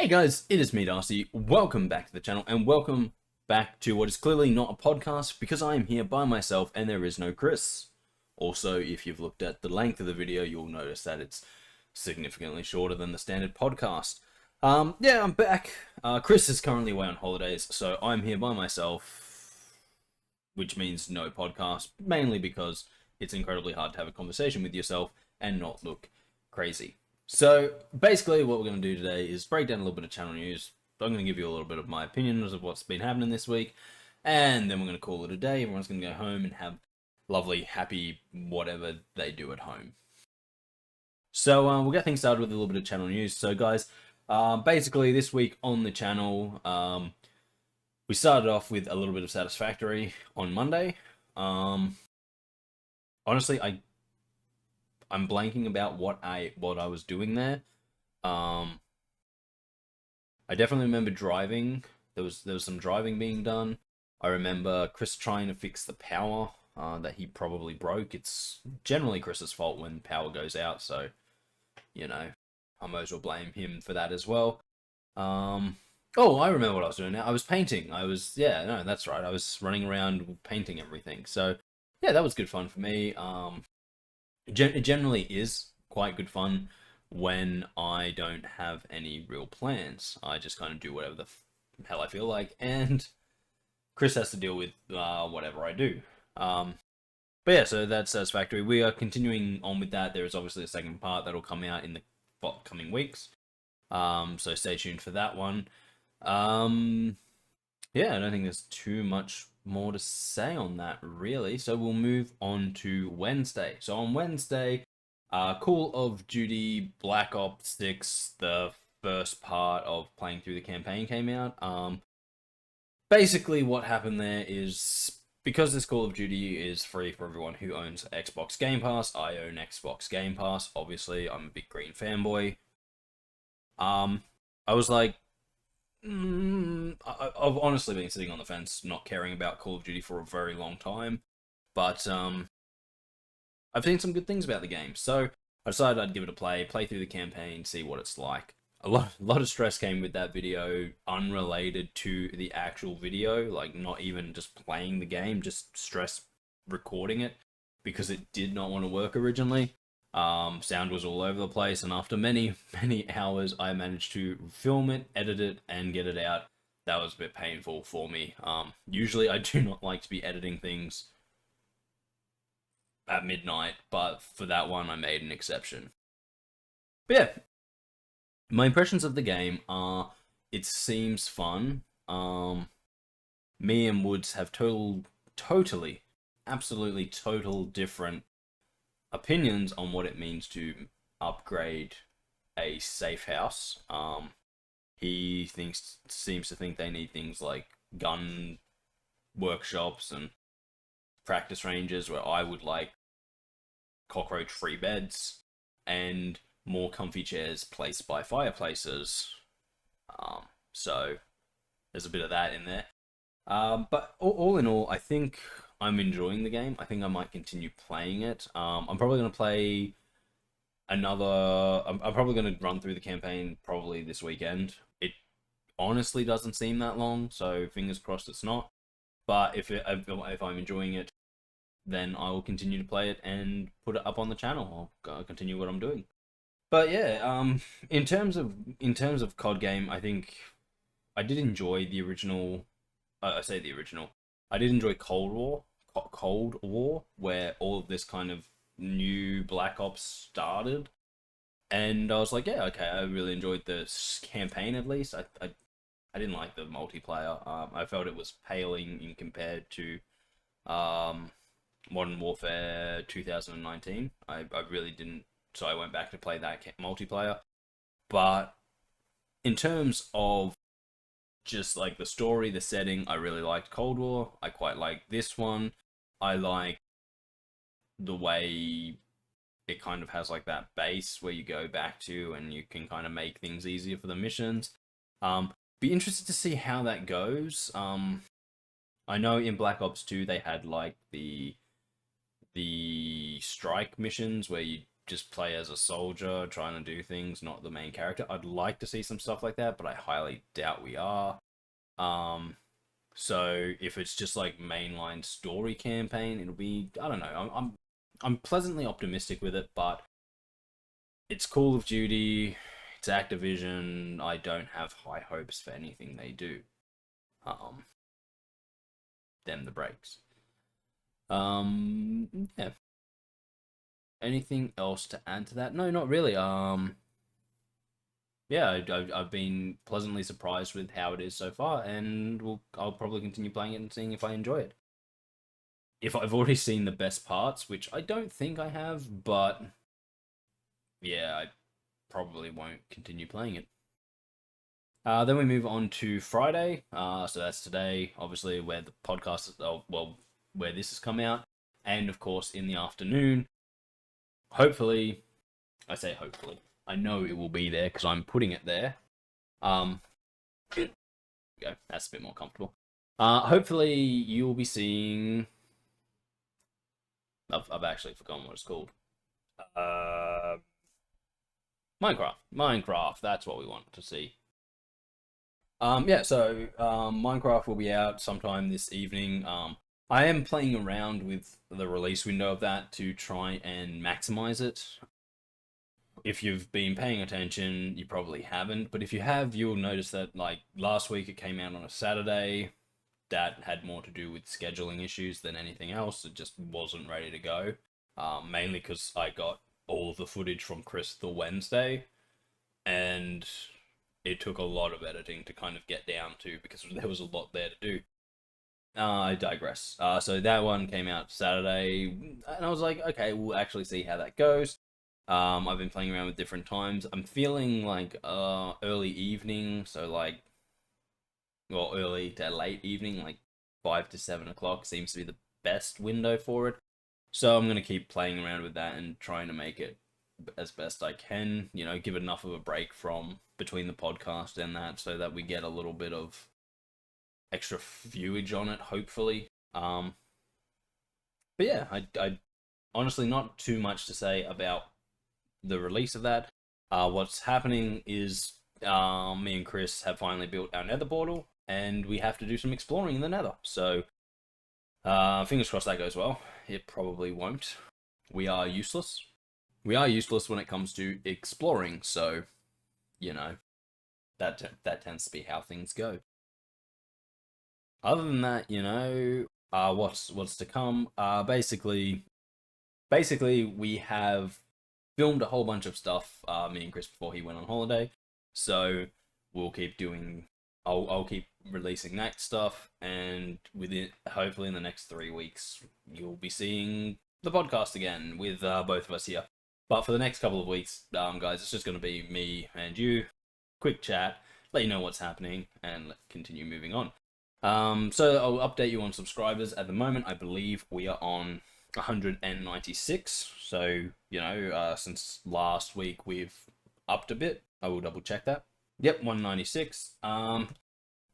Hey guys, it is me, Darcy. Welcome back to the channel, and welcome back to what is clearly not a podcast, because I am here by myself and there is no Kris. Also, if you've looked at the length of the video, you'll notice that it's significantly shorter than the standard podcast. Yeah, I'm back. Kris is currently away on holidays, so I'm here by myself, which means no podcast, mainly because it's incredibly hard to have a conversation with yourself and not look crazy. So basically what we're going to do today is break down a little bit of channel news. I'm going to give you a little bit of my opinions of what's been happening this week, and then we're going to call it a day. Everyone's going to go home and have lovely, happy, whatever they do at home. So we'll get things started with a little bit of channel news. So guys, basically this week on the channel, we started off with a little bit of Satisfactory on Monday. Honestly, I'm blanking about what I was doing there. I definitely remember driving. There was some driving being done. I remember Kris trying to fix the power that he probably broke. It's generally Kris's fault when power goes out, so you know, I might as well blame him for that as well. Oh, I remember what I was doing now. I was painting. Yeah, no, that's right. I was running around painting everything. So yeah, that was good fun for me. It generally is quite good fun when I don't have any real plans. I just kind of do whatever the hell I feel like, and Kris has to deal with whatever I do. But yeah, so that's Satisfactory. We are continuing on with that. There is obviously a second part that'll come out in the coming weeks. So stay tuned for that one. Yeah, I don't think there's too much more to say on that, really. So we'll move on to Wednesday. So on Wednesday, Call of Duty Black Ops 6, the first part of playing through the campaign, came out. Basically what happened there is, because this Call of Duty is free for everyone who owns Xbox Game Pass, I own Xbox Game Pass, obviously, I'm a big green fanboy. I was like, I've honestly been sitting on the fence, not caring about Call of Duty for a very long time, but I've seen some good things about the game, so I decided I'd give it a play through the campaign, see what it's like. A lot of stress came with that video, unrelated to the actual video, like not even just playing the game, just stress recording it, because it did not want to work originally. Sound was all over the place, and after many hours, I managed to film it, edit it, and get it out. That was a bit painful for me. Usually I do not like to be editing things at midnight, but for that one I made an exception. But yeah, my impressions of the game are, it seems fun. Me and Woods have totally, absolutely total different opinions on what it means to upgrade a safe house. He seems to think they need things like gun workshops and practice ranges, where I would like cockroach-free beds and more comfy chairs placed by fireplaces. So there's a bit of that in there. But all in all, I think I'm enjoying the game. I think I might continue playing it. I'm probably going to play another... I'm probably going to run through the campaign probably this weekend. It honestly doesn't seem that long, so fingers crossed it's not. But if I'm enjoying it, then I will continue to play it and put it up on the channel. I'll continue what I'm doing. But yeah, in terms of COD game, I think I did enjoy the original. I say the original. I did enjoy Cold War, where all of this kind of new Black Ops started, and I was like, yeah, okay, I really enjoyed the campaign. At least I didn't like the multiplayer. I felt it was paling in compared to Modern Warfare 2019. I really didn't, so I went back to play that multiplayer. But in terms of just like the story, the setting, I really liked Cold War. I quite like this one. I like the way it kind of has like that base where you go back to and you can kind of make things easier for the missions. Be interested to see how that goes. I know in Black Ops 2 they had like the strike missions where you just play as a soldier trying to do things, not the main character. I'd like to see some stuff like that, but I highly doubt we are. So if it's just like mainline story campaign, it'll be, I don't know. I'm pleasantly optimistic with it, but it's Call of Duty, it's Activision. I don't have high hopes for anything they do. Them the breaks. Yeah. Anything else to add to that? No, not really. Yeah, I've been pleasantly surprised with how it is so far, and I'll probably continue playing it and seeing if I enjoy it. If I've already seen the best parts, which I don't think I have, but yeah, I probably won't continue playing it. Then we move on to Friday. So that's today, obviously, where the podcast, where this has come out, and of course in the afternoon. Hopefully, I say hopefully. I know it will be there because I'm putting it there. Go. That's a bit more comfortable. Hopefully you'll be seeing. I've actually forgotten what it's called. Minecraft. Minecraft. That's what we want to see. Yeah. So Minecraft will be out sometime this evening. I am playing around with the release window of that to try and maximize it. If you've been paying attention, you probably haven't, but if you have, you'll notice that like last week it came out on a Saturday. That had more to do with scheduling issues than anything else. It just wasn't ready to go. Mainly because I got all of the footage from Kris the Wednesday, and it took a lot of editing to kind of get down to because there was a lot there to do. I digress. So that one came out Saturday, and I was like, okay, we'll actually see how that goes. I've been playing around with different times. I'm feeling like early evening, so like, well, early to late evening, like 5 to 7 o'clock seems to be the best window for it. So I'm gonna keep playing around with that and trying to make it as best I can. You know, give it enough of a break from between the podcast and that, so that we get a little bit of extra viewage on it, hopefully. But yeah, I honestly not too much to say about the release of that. What's happening is me and Kris have finally built our nether portal, and we have to do some exploring in the nether. So fingers crossed that goes well. It probably won't. We are useless. We are useless when it comes to exploring, so you know that tends to be how things go. Other than that, you know, what's to come? Basically, we have filmed a whole bunch of stuff. Me and Kris before he went on holiday, so we'll keep doing. I'll keep releasing that stuff, and within hopefully in the next 3 weeks, you'll be seeing the podcast again with both of us here. But for the next couple of weeks, guys, it's just going to be me and you, quick chat, let you know what's happening, and continue moving on. So I'll update you on subscribers. At the moment, I believe we are on 196. So, you know, since last week we've upped a bit. I will double check that. Yep, 196.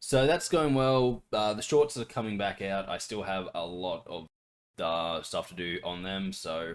So that's going well. The shorts are coming back out. I still have a lot of stuff to do on them, so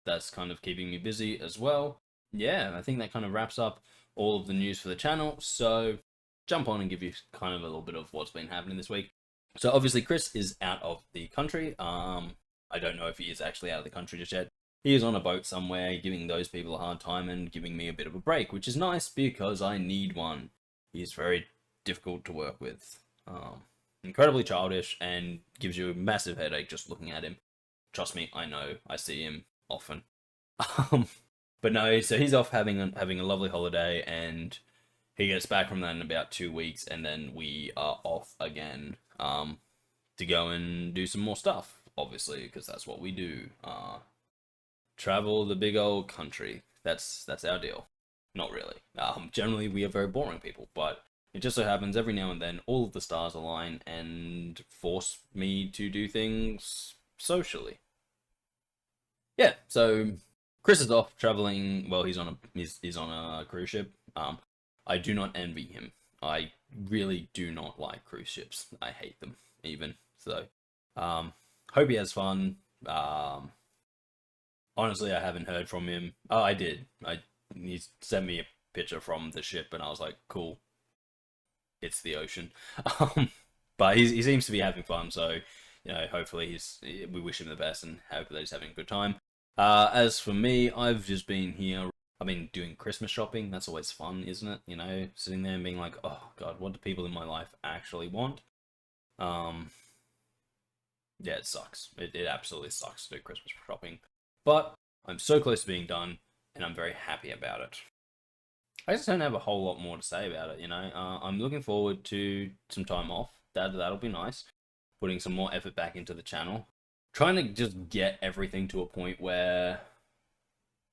that's kind of keeping me busy as well. Yeah, I think that kind of wraps up all of the news for the channel. So jump on and give you kind of a little bit of what's been happening this week. So obviously Kris is out of the country. I don't know if he is actually out of the country just yet. He is on a boat somewhere, giving those people a hard time and giving me a bit of a break, which is nice because I need one. He is very difficult to work with. Incredibly childish and gives you a massive headache just looking at him. Trust me, I know. I see him often. But no, so he's off having a lovely holiday, and he gets back from that in about 2 weeks, and then we are off again to go and do some more stuff, obviously, because that's what we do. Travel the big old country. That's our deal. Not really. Generally, we are very boring people, but it just so happens every now and then all of the stars align and force me to do things socially. Yeah, so Kris is off traveling. Well, he's on a cruise ship. I do not envy him. I really do not like cruise ships. I hate them even. So, hope he has fun. Honestly, I haven't heard from him. Oh, I did. He sent me a picture from the ship, and I was like, cool, it's the ocean. Um, but he seems to be having fun, so hopefully we wish him the best and hope that he's having a good time. As for me, I've just been here. I've been doing Christmas shopping. That's always fun, isn't it? Sitting there and being like, oh God, what do people in my life actually want? Um, yeah, it sucks. It absolutely sucks to do Christmas shopping. But I'm so close to being done, and I'm very happy about it. I just don't have a whole lot more to say about it, I'm looking forward to some time off. That'll be nice. Putting some more effort back into the channel. Trying to just get everything to a point where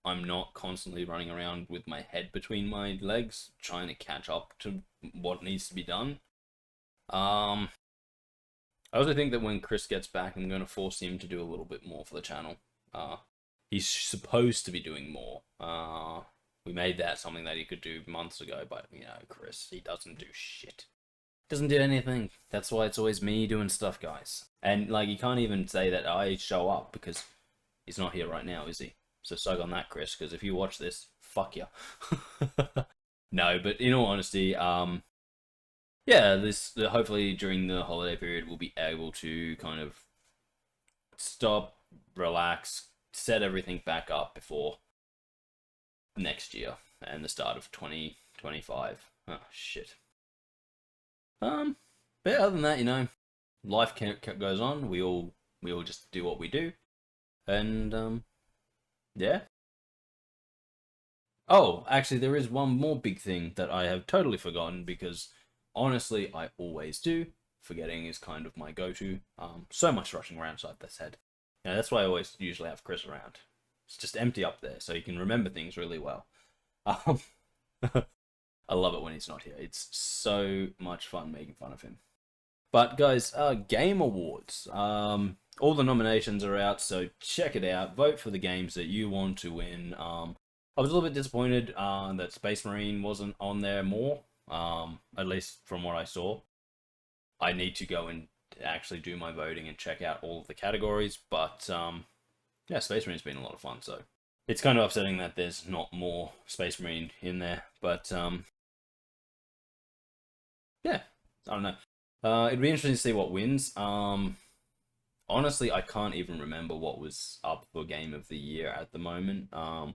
I'm not constantly running around with my head between my legs, trying to catch up to what needs to be done. I also think that when Kris gets back, I'm going to force him to do a little bit more for the channel. He's supposed to be doing more. We made that something that he could do months ago, but Kris, he doesn't do shit. Doesn't do anything. That's why it's always me doing stuff, guys. And like, you can't even say that I show up because he's not here right now, is he? So suck on that, Kris, because if you watch this, fuck you. No, but in all honesty, yeah, hopefully during the holiday period we'll be able to kind of stop, relax, set everything back up before next year and the start of 2025. Oh shit. But other than that, life goes on. We all just do what we do, and yeah. Oh, actually, there is one more big thing that I have totally forgotten because honestly, I always do. Forgetting is kind of my go-to. So much rushing around inside this head. That's why I always usually have Kris around. It's just empty up there, so you can remember things really well. I love it when he's not here. It's so much fun making fun of him. But guys, Game Awards. All the nominations are out, so check it out. Vote for the games that you want to win. I was a little bit disappointed that Space Marine wasn't on there more. At least from what I saw. I need to go and actually do my voting and check out all of the categories, but yeah, Space Marine's been a lot of fun, so it's kind of upsetting that there's not more Space Marine in there, but yeah, I don't know. It'd be interesting to see what wins. Honestly, I can't even remember what was up for Game of the Year at the moment. The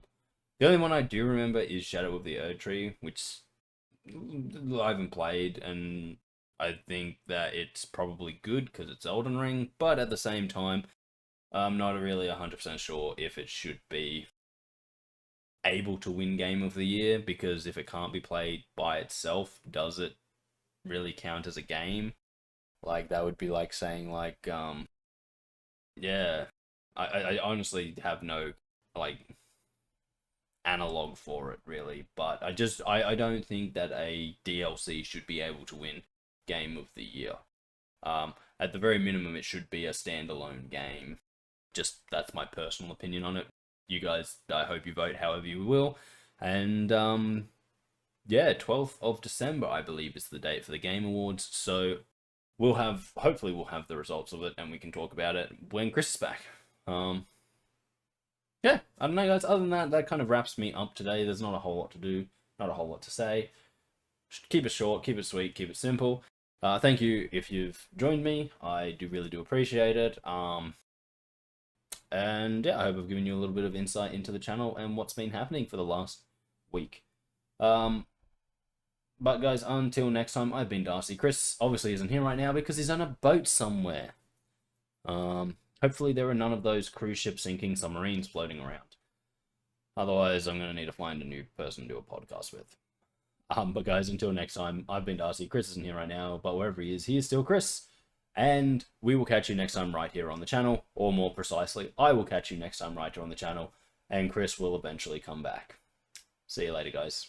only one I do remember is Shadow of the Erdtree, which I haven't played, and I think that it's probably good because it's Elden Ring, but at the same time, I'm not really 100% sure if it should be able to win Game of the Year, because if it can't be played by itself, does it really count as a game? Like, that would be like saying, like, yeah, I honestly have no, like, analog for it, really, but I don't think that a DLC should be able to win Game of the Year. At the very minimum, it should be a standalone game. Just, that's my personal opinion on it. You guys, I hope you vote however you will. And, yeah, 12th of December, I believe, is the date for the Game Awards. So, hopefully we'll have the results of it, and we can talk about it when Kris is back. Yeah, I don't know, guys. Other than that, that kind of wraps me up today. There's not a whole lot to do, not a whole lot to say. Just keep it short, keep it sweet, keep it simple. Thank you if you've joined me. I really do appreciate it. And yeah, I hope I've given you a little bit of insight into the channel and what's been happening for the last week. But guys, until next time, I've been Darcy. Kris obviously isn't here right now because he's on a boat somewhere. Hopefully there are none of those cruise ship sinking submarines floating around. Otherwise, I'm going to need to find a new person to do a podcast with. But guys, until next time, I've been Darcy. Kris isn't here right now, but wherever he is still Kris. And we will catch you next time right here on the channel, or more precisely, I will catch you next time right here on the channel, and Kris will eventually come back. See you later, guys.